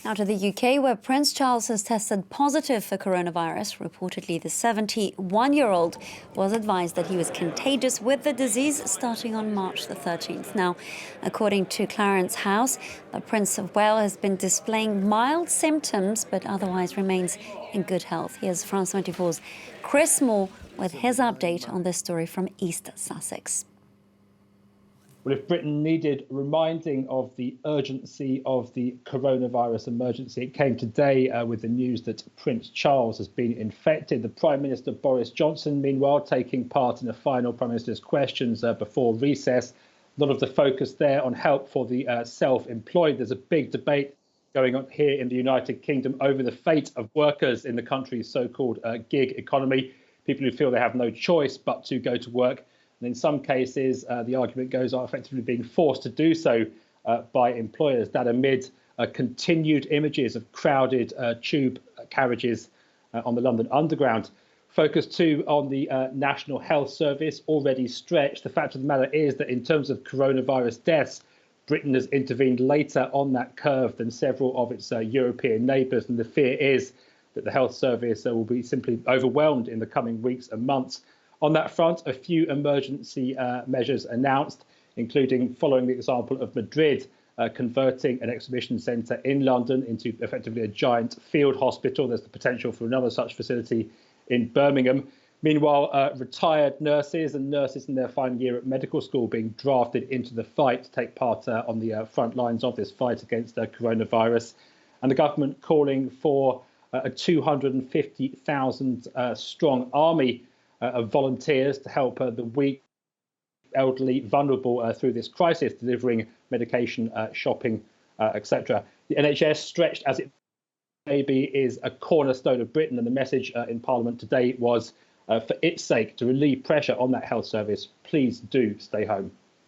Now to the UK, where Prince Charles has tested positive for coronavirus. Reportedly, the 71-year-old was advised that he was contagious with the disease starting on March the 13th. Now, according to Clarence House, the Prince of Wales has been displaying mild symptoms, but otherwise remains in good health. Here's France 24's Chris Moore with his update on this story from East Sussex. Well, if Britain needed reminding of the urgency of the coronavirus emergency, it came today with the news that Prince Charles has been infected. The Prime Minister Boris Johnson, meanwhile, taking part in the final Prime Minister's questions before recess. A lot of the focus there on help for the self-employed. There's a big debate going on here in the United Kingdom over the fate of workers in the country's so-called gig economy, people who feel they have no choice but to go to work. And in some cases, the argument goes are effectively being forced to do so by employers. That amid continued images of crowded tube carriages on the London Underground. Focus too on the National Health Service, already stretched. The fact of the matter is that in terms of coronavirus deaths, Britain has intervened later on that curve than several of its European neighbours. And the fear is that the health service will be simply overwhelmed in the coming weeks and months. On that front, a few emergency measures announced, including following the example of Madrid converting an exhibition centre in London into effectively a giant field hospital. There's the potential for another such facility in Birmingham. Meanwhile, retired nurses and nurses in their final year at medical school being drafted into the fight to take part on the front lines of this fight against coronavirus. And the government calling for a 250,000 strong army of volunteers to help the weak, elderly, vulnerable through this crisis, delivering medication, shopping, etc. The NHS, stretched as it may be, is a cornerstone of Britain, and the message in Parliament today was, for its sake, to relieve pressure on that health service, please do stay home.